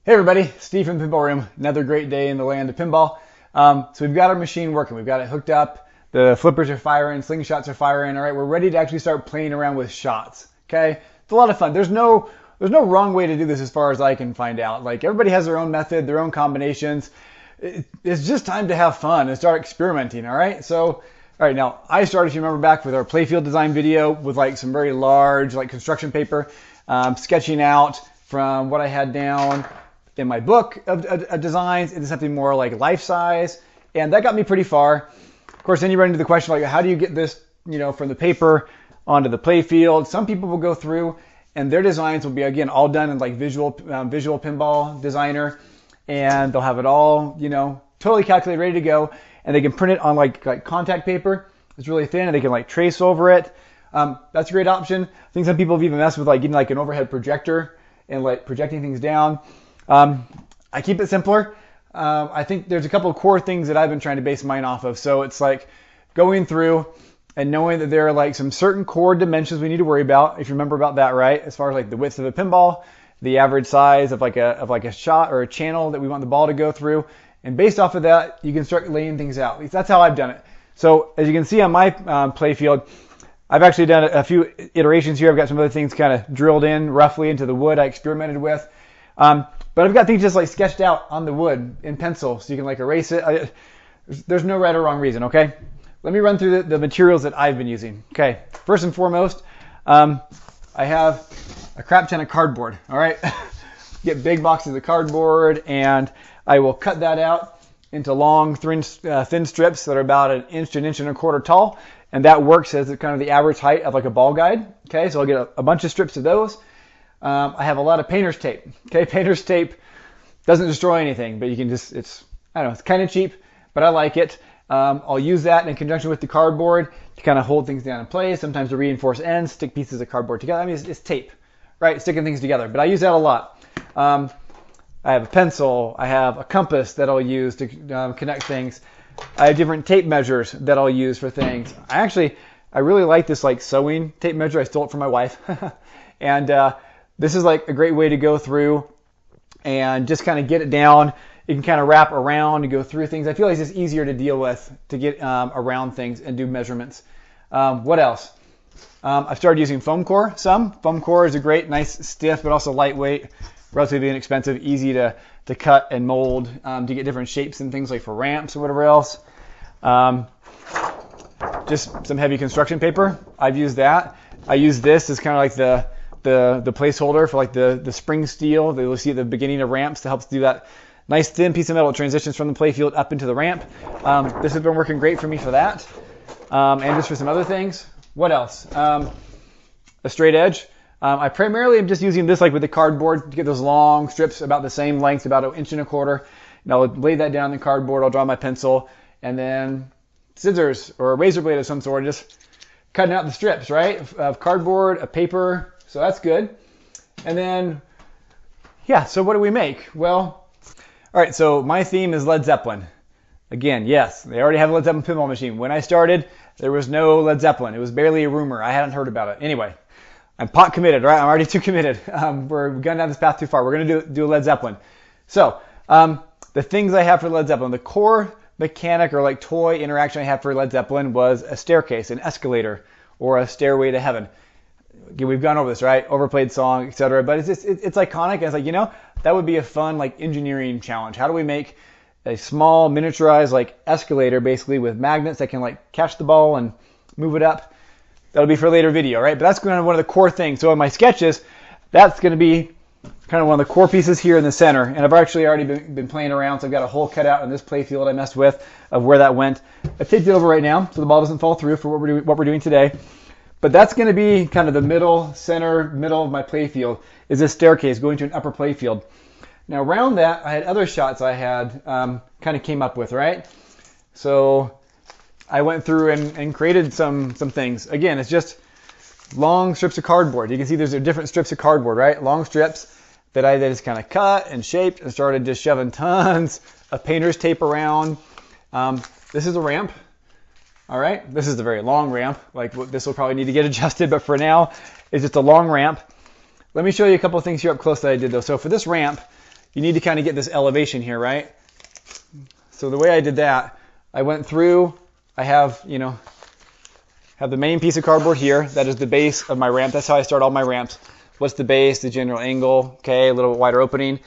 Hey everybody, Steve from Pinball Room. Another great day in the land of pinball. So we've got our machine working. We've got it hooked up. The flippers are firing, slingshots are firing. All right, we're ready to actually start playing around with shots. Okay, it's a lot of fun. There's no wrong way to do this as far as I can find out. Like everybody has their own method, their own combinations. It's just time to have fun and start experimenting. All right, so all right, now I started, if you remember back, with our Playfield design video with like some very large like construction paper, sketching out from what I had down in my book of designs into something more like life size, and that got me pretty far. Of course, then you run into the question like, how do you get this, from the paper onto the playfield? Some people will go through, and their designs will be again all done in like visual pinball designer, and they'll have it all, totally calculated, ready to go, and they can print it on like contact paper. It's really thin, and they can like trace over it. That's a great option. I think some people have even messed with like getting like an overhead projector and like projecting things down. I keep it simpler. I think there's a couple of core things that I've been trying to base mine off of. So it's like going through and knowing that there are like some certain core dimensions we need to worry about. If you remember about that, right? As far as like the width of a pinball, the average size of like a shot or a channel that we want the ball to go through. And based off of that, you can start laying things out. At least that's how I've done it. So as you can see on my playfield, I've actually done a few iterations here. I've got some other things kind of drilled in roughly into the wood I experimented with. But I've got things just like sketched out on the wood in pencil, so you can like erase it. There's no right or wrong reason, okay? Let me run through the materials that I've been using. Okay, first and foremost, I have a crap ton of cardboard, all right? Get big boxes of cardboard, and I will cut that out into long, thin strips that are about an inch and a quarter tall, and that works as kind of the average height of like a ball guide, okay? So I'll get a bunch of strips of those. I have a lot of painter's tape. Okay, painter's tape doesn't destroy anything, but you can just, it's kind of cheap, but I like it. I'll use that in conjunction with the cardboard to kind of hold things down in place. Sometimes to reinforce ends, stick pieces of cardboard together. I mean, it's tape, right? Sticking things together, but I use that a lot. I have a pencil. I have a compass that I'll use to connect things. I have different tape measures that I'll use for things. I really like this like sewing tape measure. I stole it from my wife. And this is like a great way to go through and just kind of get it down. You can kind of wrap around and go through things. I feel like it's just easier to deal with to get around things and do measurements. What else? I've started using foamcore some. Foamcore is a great, nice, stiff, but also lightweight, relatively inexpensive, easy to cut and mold to get different shapes and things like for ramps or whatever else. Just some heavy construction paper. I've used that. I use this as kind of like the placeholder for like the spring steel that you'll see at the beginning of ramps to help do that nice thin piece of metal that transitions from the playfield up into the ramp. This has been working great for me for that, and just for some other things. What else? A straight edge. I primarily am just using this like with the cardboard to get those long strips about the same length, about an inch and a quarter. And I'll lay that down in the cardboard. I'll draw my pencil, and then scissors or a razor blade of some sort, just cutting out the strips, right, of cardboard, a paper. So that's good. And then, yeah, so what do we make? Well, all right, so my theme is Led Zeppelin. Again, yes, they already have a Led Zeppelin pinball machine. When I started, there was no Led Zeppelin. It was barely a rumor. I hadn't heard about it. Anyway, I'm pot committed, right? I'm already too committed. We're going down this path too far. We're going to do a Led Zeppelin. So the things I have for Led Zeppelin, the core mechanic or like toy interaction I had for Led Zeppelin was a staircase, an escalator, or a stairway to heaven. Again, we've gone over this, right? Overplayed song, etc. But it's iconic. And it's like, that would be a fun like engineering challenge. How do we make a small miniaturized like escalator basically with magnets that can like catch the ball and move it up? That'll be for a later video, right? But that's kind of one of the core things. So in my sketches, that's going to be kind of one of the core pieces here in the center. And I've actually already been playing around. So I've got a hole cut out in this playfield I messed with of where that went. I've taped it over right now so the ball doesn't fall through for what we're doing today. But that's going to be kind of the middle of my playfield is this staircase going to an upper playfield. Now around that, I had other shots I had kind of came up with, right? So I went through and created some things. Again, it's just long strips of cardboard. You can see there's different strips of cardboard, right? Long strips that I just kind of cut and shaped and started just shoving tons of painter's tape around. This is a ramp. All right, this is a very long ramp. Like this will probably need to get adjusted, but for now, it's just a long ramp. Let me show you a couple of things here up close that I did though. So for this ramp, you need to kind of get this elevation here, right? So the way I did that, I went through, I have, you know, have the main piece of cardboard here. That is the base of my ramp. That's how I start all my ramps. What's the base, the general angle, okay, a little bit wider opening.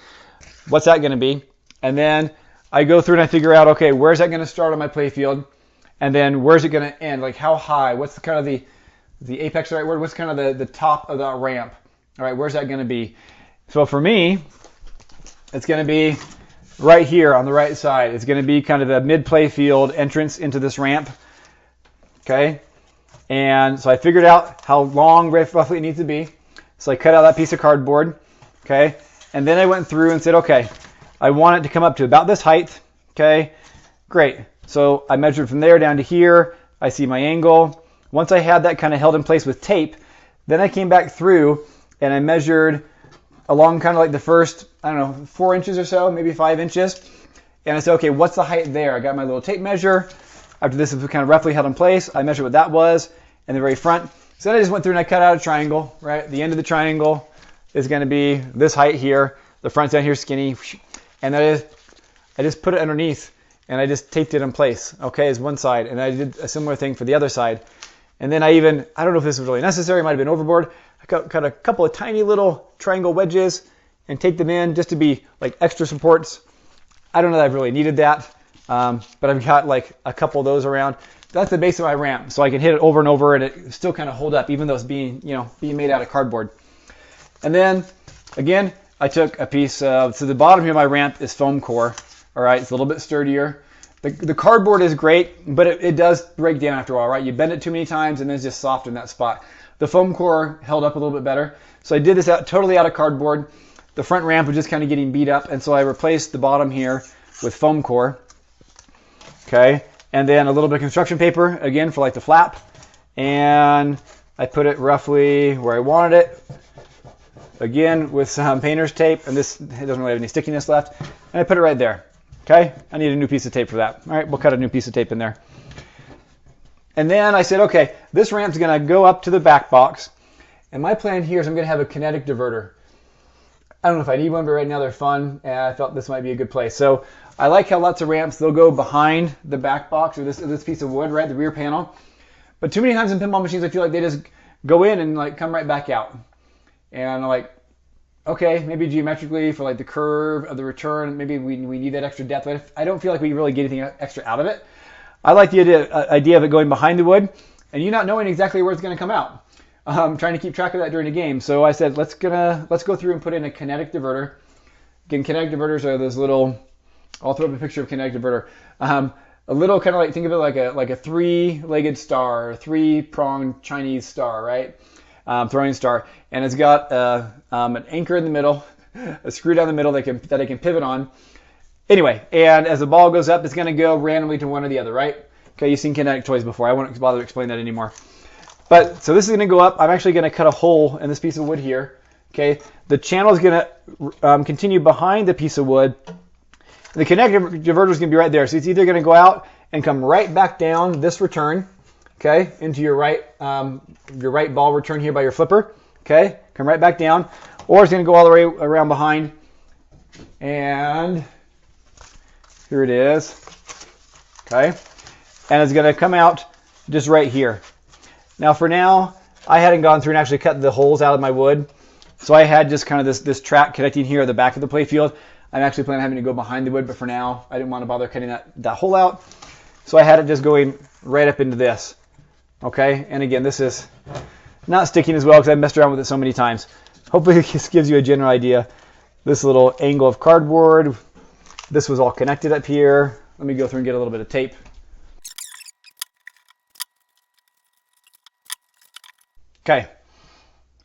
What's that going to be? And then I go through and I figure out, okay, where's that going to start on my playfield? And then where's it going to end? Like how high? What's the kind of the apex, the right word? What's kind of the top of that ramp? All right, where's that going to be? So for me, it's going to be right here on the right side. It's going to be kind of the mid playfield entrance into this ramp. Okay. And so I figured out how long roughly it needs to be. So I cut out that piece of cardboard. Okay. And then I went through and said, okay, I want it to come up to about this height. Okay. Great. So I measured from there down to here. I see my angle. Once I had that kind of held in place with tape, then I came back through and I measured along kind of like the first, I don't know, 4 inches or so, maybe 5 inches. And I said, okay, what's the height there? I got my little tape measure. After this is kind of roughly held in place, I measured what that was in the very front. So then I just went through and I cut out a triangle, right? The end of the triangle is going to be this height here. The front's down here skinny. And that is, I just put it underneath and I just taped it in place, okay, as one side. And I did a similar thing for the other side. And then I don't know if this was really necessary, it might have been overboard. I cut a couple of tiny little triangle wedges and taped them in just to be like extra supports. I don't know that I've really needed that, but I've got like a couple of those around. That's the base of my ramp, so I can hit it over and over and it still kind of hold up even though it's being made out of cardboard. And then again, I took a piece of, so the bottom here of my ramp is foam core. All right, it's a little bit sturdier. The cardboard is great, but it does break down after a while, right? You bend it too many times and then it's just soft in that spot. The foam core held up a little bit better. So I did this totally out of cardboard. The front ramp was just kind of getting beat up, and so I replaced the bottom here with foam core. Okay, and then a little bit of construction paper, again, for like the flap. And I put it roughly where I wanted it. Again, with some painter's tape, and this it doesn't really have any stickiness left. And I put it right there. Okay, I need a new piece of tape for that. All right, we'll cut a new piece of tape in there. And then I said, okay, this ramp's going to go up to the back box. And my plan here is I'm going to have a kinetic diverter. I don't know if I need one, but right now they're fun, and I felt this might be a good place. So I like how lots of ramps, they'll go behind the back box or this piece of wood, right, the rear panel. But too many times in pinball machines, I feel like they just go in and like come right back out. And I'm like, okay, maybe geometrically for like the curve of the return, maybe we need that extra depth. But I don't feel like we really get anything extra out of it. I like the idea of it going behind the wood and you not knowing exactly where it's going to come out. Trying to keep track of that during the game. So I said, let's go through and put in a kinetic diverter. Again, kinetic diverters are those little, I'll throw up a picture of kinetic diverter. A little kind of like, think of it like a three-legged star, or three-pronged Chinese star, right? Throwing star. And it's got an anchor in the middle, a screw down the middle that I can pivot on. Anyway, and as the ball goes up, it's going to go randomly to one or the other, right? Okay, you've seen kinetic toys before. I won't bother to explain that anymore. But so this is going to go up. I'm actually going to cut a hole in this piece of wood here. Okay, the channel is going to continue behind the piece of wood. The kinetic diverter is going to be right there. So it's either going to go out and come right back down this return, okay, into your right ball return here by your flipper. Okay, come right back down, or it's going to go all the way around behind. And here it is. Okay, and it's going to come out just right here. Now for now, I hadn't gone through and actually cut the holes out of my wood. So I had just kind of this track connecting here at the back of the playfield. I'm actually planning on having to go behind the wood, but for now, I didn't want to bother cutting that hole out. So I had it just going right up into this. Okay, and again, this is not sticking as well because I messed around with it so many times. Hopefully this gives you a general idea. This little angle of cardboard, this was all connected up here. Let me go through and get a little bit of tape. Okay,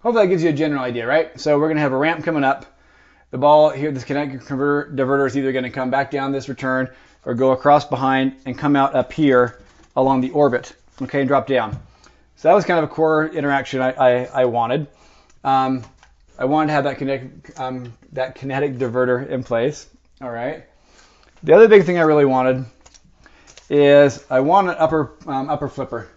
hopefully that gives you a general idea, right? So we're going to have a ramp coming up. The ball here, this kinetic diverter is either going to come back down this return or go across behind and come out up here along the orbit, okay, and drop down. So that was kind of a core interaction I wanted. I wanted to have that kinetic diverter in place, all right? The other big thing I really wanted is I want an upper flipper.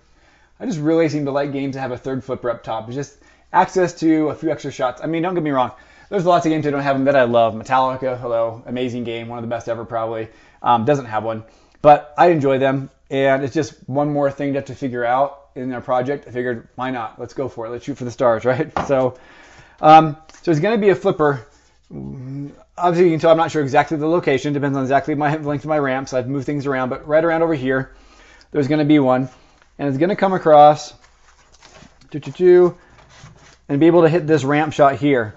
I just really seem to like games that have a third flipper up top. It's just access to a few extra shots. I mean, don't get me wrong. There's lots of games that don't have them that I love. Metallica, hello, amazing game, one of the best ever probably. Doesn't have one, but I enjoy them, and it's just one more thing to have to figure out in our project. I figured, why not? Let's go for it. Let's shoot for the stars, right? So it's going to be a flipper. Obviously, you can tell I'm not sure exactly the location. Depends on exactly my length of my ramp, so I've moved things around. But right around over here, there's going to be one, and it's going to come across and be able to hit this ramp shot here.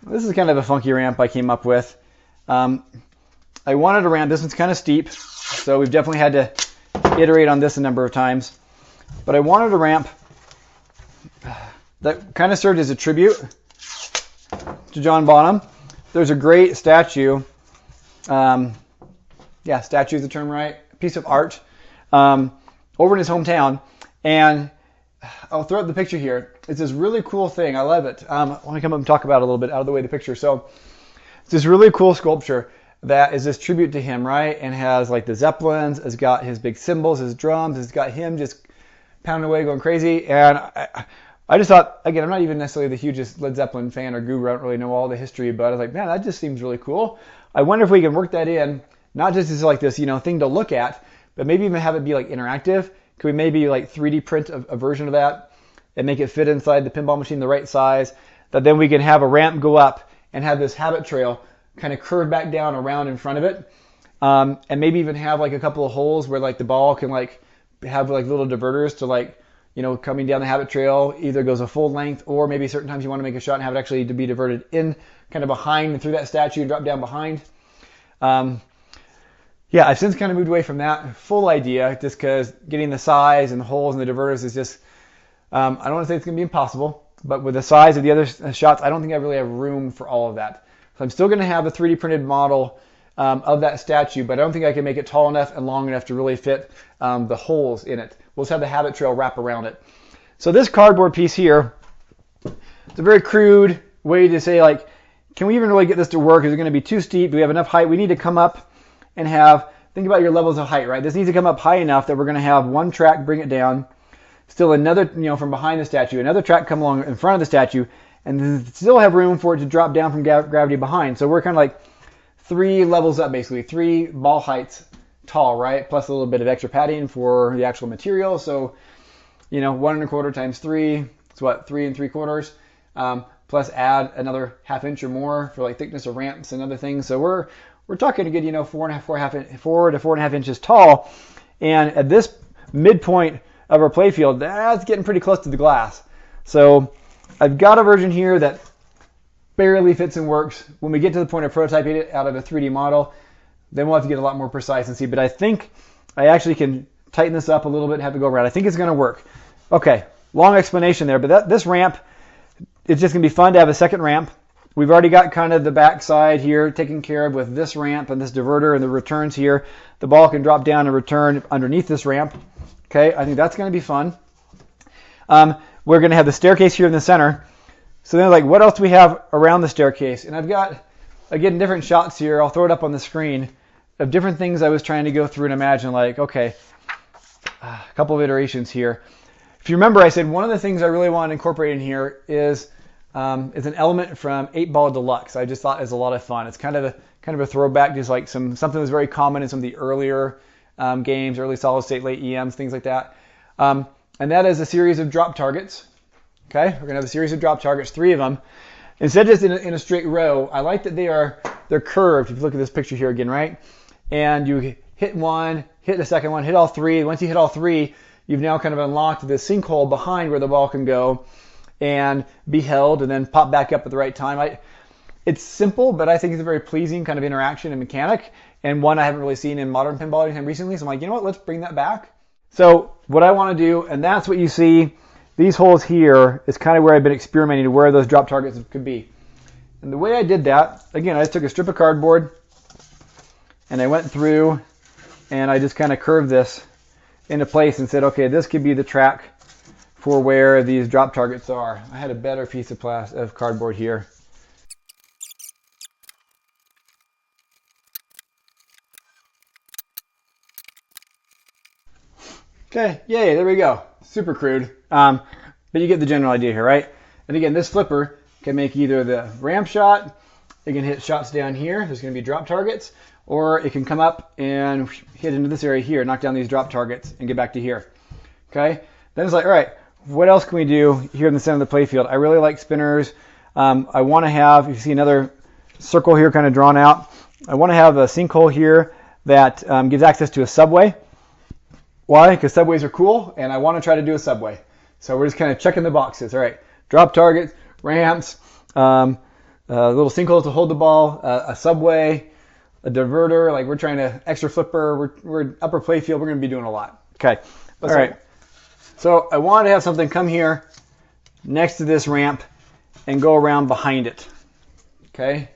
This is kind of a funky ramp I came up with. I wanted a ramp. This one's kind of steep, so we've definitely had to iterate on this a number of times. But I wanted a ramp that kind of served as a tribute to John Bonham. There's a great statue. Yeah, statue is the term, right? A piece of art over in his hometown. And I'll throw up the picture here. It's this really cool thing. I love it. I want to come up and talk about it a little bit out of the way of the picture. So it's this really cool sculpture that is this tribute to him, right? And has like the Zeppelins, it's got his big cymbals, his drums, it's got him just pounding away, going crazy. And I just thought, again, I'm not even necessarily the hugest Led Zeppelin fan or guru. I don't really know all the history, but I was like, man, that just seems really cool. I wonder if we can work that in, not just as like this, thing to look at, but maybe even have it be like interactive. Could we maybe like 3D print a version of that and make it fit inside the pinball machine the right size, that then we can have a ramp go up and have this habit trail kind of curve back down around in front of it, and maybe even have like a couple of holes where like the ball can like have like little diverters to like, coming down the habit trail, either goes a full length, or maybe certain times you want to make a shot and have it actually to be diverted in kind of behind and through that statue and drop down behind. Yeah, I've since kind of moved away from that full idea just because getting the size and the holes and the diverters is just, I don't want to say it's going to be impossible, but with the size of the other shots, I don't think I really have room for all of that. So I'm still going to have a 3D printed model of that statue, but I don't think I can make it tall enough and long enough to really fit the holes in it. We'll just have the habit trail wrap around it. So this cardboard piece here, it's a very crude way to say, like, can we even really get this to work? Is it going to be too steep? Do we have enough height? We need to come up and think about your levels of height, right? This needs to come up high enough that we're going to have one track bring it down, still another, from behind the statue, another track come along in front of the statue, and then still have room for it to drop down from gravity behind. So we're kind of like 3 levels up, basically 3 ball heights tall, right? Plus a little bit of extra padding for the actual material. So, 1 1/4 times 3, it's what, 3 3/4. Plus add another ½ inch or more for like thickness of ramps and other things. So we're talking a good, 4 to 4.5 inches tall. And at this midpoint of our playfield, that's getting pretty close to the glass. So I've got a version here that barely fits and works. When we get to the point of prototyping it out of a 3D model, then we'll have to get a lot more precise and see. But I think I actually can tighten this up a little bit and have it go around. I think it's going to work. Okay, long explanation there, but this ramp, it's just going to be fun to have a second ramp. We've already got kind of the back side here taken care of with this ramp and this diverter and the returns here. The ball can drop down and return underneath this ramp. Okay, I think that's going to be fun. We're going to have the staircase here in the center. So then, like, what else do we have around the staircase? And I've got, again, different shots here. I'll throw it up on the screen of different things I was trying to go through and imagine, like, okay, a couple of iterations here. If you remember, I said one of the things I really want to incorporate in here is an element from Ball Deluxe. I just thought it was a lot of fun. It's kind of a throwback, just like something that was very common in some of the earlier games, early solid state, late EMs, things like that. And that is a series of drop targets. Okay, we're gonna have a series of drop targets, 3 of them. Instead of just in a straight row, I like that they're curved. If you look at this picture here again, right? And you hit one, hit the second one, hit all 3. Once you hit all 3, you've now kind of unlocked this sinkhole behind where the ball can go and be held and then pop back up at the right time. It's simple, but I think it's a very pleasing kind of interaction and mechanic, and one I haven't really seen in modern pinball anytime recently. So I'm like, you know what, let's bring that back. So what I want to do, and that's what you see, these holes here is kind of where I've been experimenting to where those drop targets could be. And the way I did that, again, I just took a strip of cardboard and I went through and I just kind of curved this into place and said, okay, this could be the track for where these drop targets are. I had a better piece of cardboard here. Okay, yay, there we go. Super crude, but you get the general idea here, right? And again, this flipper can make either the ramp shot, it can hit shots down here, there's going to be drop targets, or it can come up and hit into this area here, knock down these drop targets, and get back to here. Okay? Then it's like, all right, what else can we do here in the center of the playfield? I really like spinners. I want to have, you see another circle here kind of drawn out, I want to have a sinkhole here that gives access to a subway. Why? Because subways are cool, and I want to try to do a subway. So we're just kind of checking the boxes. All right, drop targets, ramps, little sinkholes to hold the ball, a subway, a diverter. Like we're trying to extra flipper. We're upper playfield. We're going to be doing a lot. Okay. All right. So I wanted to have something come here next to this ramp and go around behind it. Okay.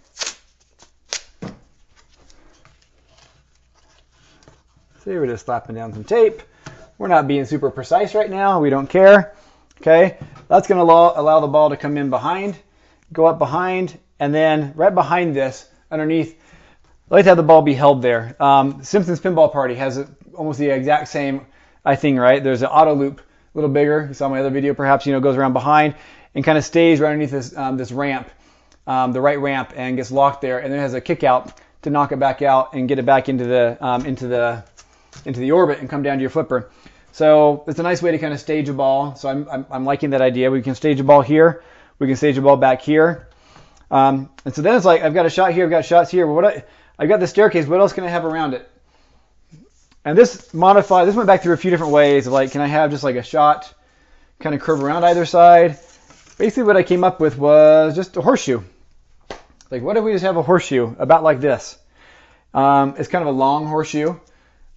See, we're just slapping down some tape. We're not being super precise right now. We don't care. Okay. That's going to allow the ball to come in behind, go up behind, and then right behind this, underneath, I like to have the ball be held there. Simpsons Pinball Party has almost the exact same thing, right? There's an auto loop, a little bigger. You saw my other video, perhaps, goes around behind and kind of stays right underneath this this ramp, the right ramp, and gets locked there, and then it has a kick out to knock it back out and get it back into the orbit and come down to your flipper. So it's a nice way to kind of stage a ball. So I'm liking that idea. We can stage a ball here. We can stage a ball back here. And so then it's like, I've got a shot here. I've got shots here. But I've got the staircase. What else can I have around it? And this went back through a few different ways of like, can I have just like a shot kind of curve around either side? Basically what I came up with was just a horseshoe. Like, what if we just have a horseshoe about like this? It's kind of a long horseshoe.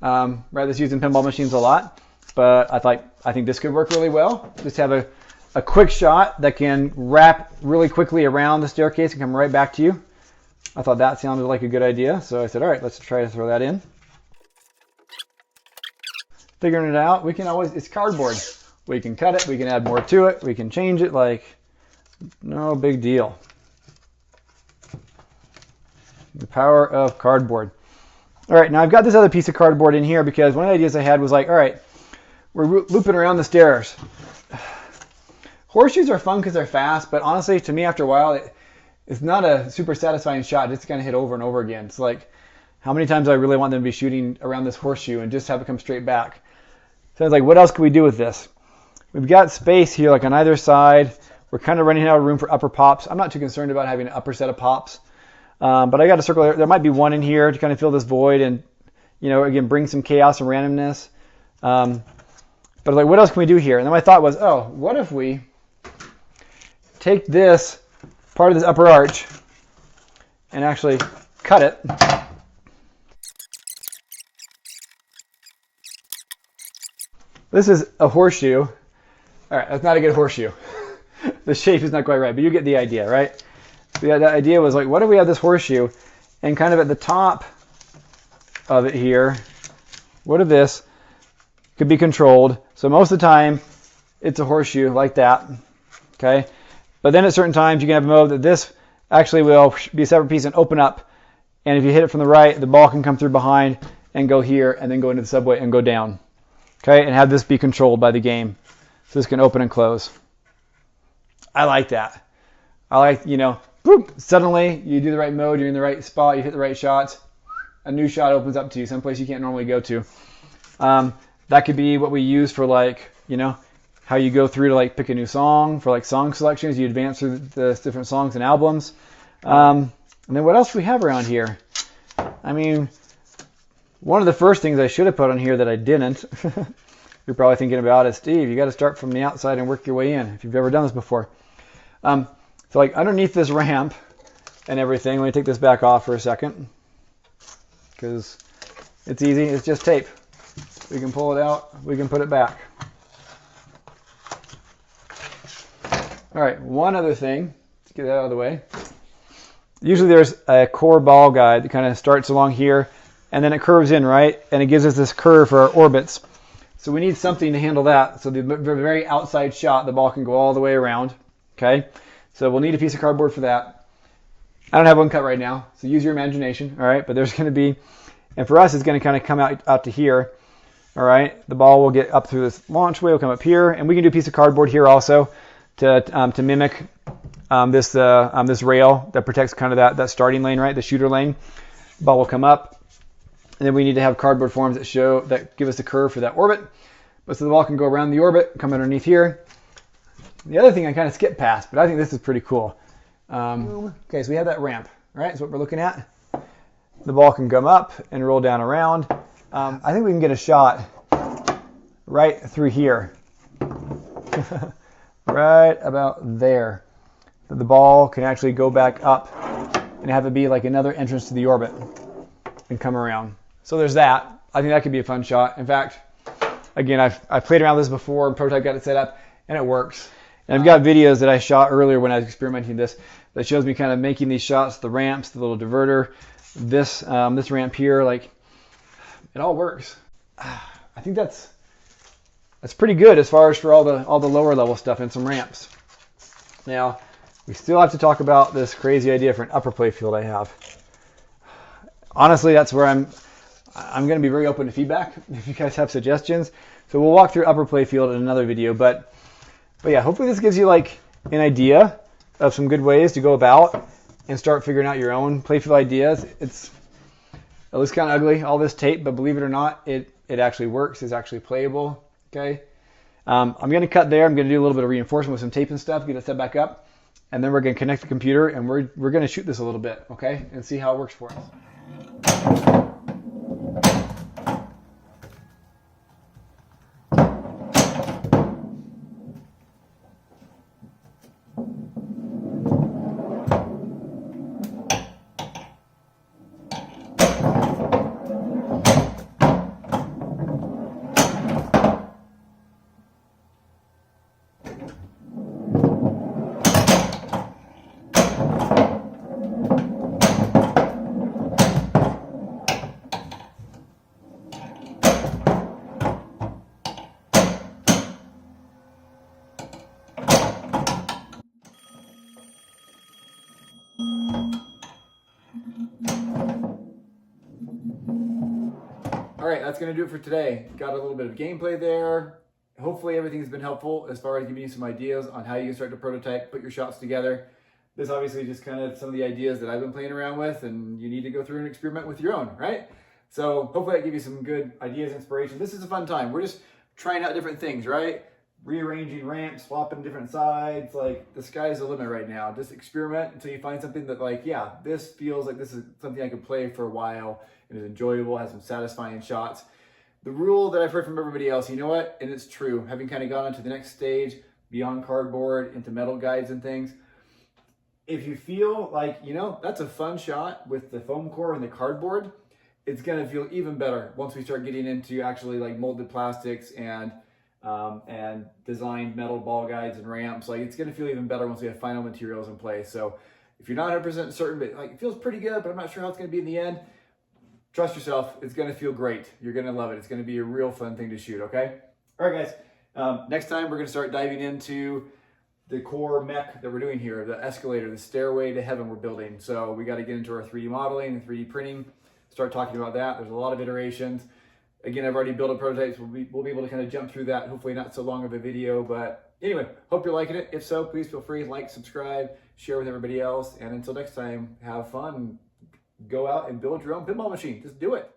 Right, that's used in pinball machines a lot. But I think this could work really well. Just have a quick shot that can wrap really quickly around the staircase and come right back to you. I thought that sounded like a good idea. So I said, all right, let's try to throw that in. Figuring it out, we can always, it's cardboard. We can cut it, we can add more to it, we can change it, like, no big deal. The power of cardboard. All right, now I've got this other piece of cardboard in here because one of the ideas I had was like, all right, we're looping around the stairs. Horseshoes are fun because they're fast, but honestly, to me, after a while, it's not a super satisfying shot just to kind of hit over and over again. It's like, how many times do I really want them to be shooting around this horseshoe and just have it come straight back? So I was like, what else can we do with this? We've got space here, like on either side. We're kind of running out of room for upper pops. I'm not too concerned about having an upper set of pops. But I got a circle there. There might be one in here to kind of fill this void and, again, bring some chaos and randomness. But like, what else can we do here? And then my thought was, oh, what if we take this part of this upper arch and actually cut it. This is a horseshoe. All right, that's not a good horseshoe. The shape is not quite right, but you get the idea, right? So the idea was like, what if we have this horseshoe and kind of at the top of it here, what if this could be controlled? So most of the time, it's a horseshoe like that, okay? But then at certain times, you can have a mode that this actually will be a separate piece and open up. And if you hit it from the right, the ball can come through behind and go here and then go into the subway and go down. Okay, and have this be controlled by the game. So this can open and close. I like that. I like, boop, suddenly you do the right mode, you're in the right spot, you hit the right shots, a new shot opens up to you, someplace you can't normally go to. That could be what we use for how you go through to pick a new song, for song selections, you advance through the different songs and albums. And then what else do we have around here? I mean, one of the first things I should have put on here that I didn't, you're probably thinking about is, Steve, you got to start from the outside and work your way in, if you've ever done this before. So underneath this ramp and everything, let me take this back off for a second, because it's easy, it's just tape. We can pull it out, we can put it back. All right, one other thing, let's get that out of the way. Usually there's a core ball guide that kind of starts along here, and then it curves in, right? And it gives us this curve for our orbits. So we need something to handle that. So the very outside shot, the ball can go all the way around, okay? So we'll need a piece of cardboard for that. I don't have one cut right now, so use your imagination, all right? But there's going to be, and for us, it's going to kind of come out to here, all right? The ball will get up through this launchway, will come up here, and we can do a piece of cardboard here also. to mimic this rail that protects kind of that starting lane, right? The shooter lane. Ball will come up, and then we need to have cardboard forms that give us the curve for that orbit. But so the ball can go around the orbit, come underneath here. The other thing I kind of skipped past, but I think this is pretty cool. Okay, so we have that ramp, right? That's what we're looking at. The ball can come up and roll down around. I think we can get a shot right through here. Right about there. The ball can actually go back up and have it be like another entrance to the orbit and come around. So there's that. I think that could be a fun shot. In fact, again, I've played around with this before and prototype got it set up, and it works. And I've got videos that I shot earlier when I was experimenting this that shows me kind of making these shots, the ramps, the little diverter, this ramp here, like it all works. I think that's pretty good as far as for all the lower level stuff and some ramps. Now, we still have to talk about this crazy idea for an upper playfield I have. Honestly, that's where I'm going to be very open to feedback if you guys have suggestions. So we'll walk through upper playfield in another video, but yeah, hopefully this gives you like an idea of some good ways to go about and start figuring out your own playfield ideas. It looks kind of ugly, all this tape, but believe it or not, it actually works. It's actually playable. Okay. I'm going to cut there. I'm going to do a little bit of reinforcement with some tape and stuff, get it set back up, and then we're going to connect the computer and we're going to shoot this a little bit, okay, and see how it works for us. All right, that's going to do it for today. Got a little bit of gameplay there. Hopefully everything's been helpful as far as giving you some ideas on how you can start to prototype, put your shots together. This obviously just kind of some of the ideas that I've been playing around with, and you need to go through and experiment with your own, right? So hopefully that gives you some good ideas, inspiration. This is a fun time. We're just trying out different things, right? Rearranging ramps, swapping different sides. Like, the sky's the limit right now. Just experiment until you find something that, like, yeah, this feels like this is something I could play for a while and is enjoyable, has some satisfying shots. The rule that I've heard from everybody else, you know what? And it's true, having kind of gone on to the next stage, beyond cardboard, into metal guides and things, if you feel like, you know, that's a fun shot with the foam core and the cardboard, it's going to feel even better once we start getting into actually like molded plastics and designed metal ball guides and ramps. Like, it's going to feel even better once we have final materials in place. So if you're not 100% certain, but like it feels pretty good, but I'm not sure how it's going to be in the end, trust yourself. It's going to feel great. You're going to love it. It's going to be a real fun thing to shoot. Okay. All right, guys. Next time we're going to start diving into the core mech that we're doing here, the escalator, the stairway to heaven we're building. So we got to get into our 3D modeling and 3D printing, start talking about that. There's a lot of iterations. Again, I've already built a prototype, so we'll be able to kind of jump through that. Hopefully not so long of a video, but anyway, hope you're liking it. If so, please feel free to like, subscribe, share with everybody else. And until next time, have fun. Go out and build your own pinball machine. Just do it.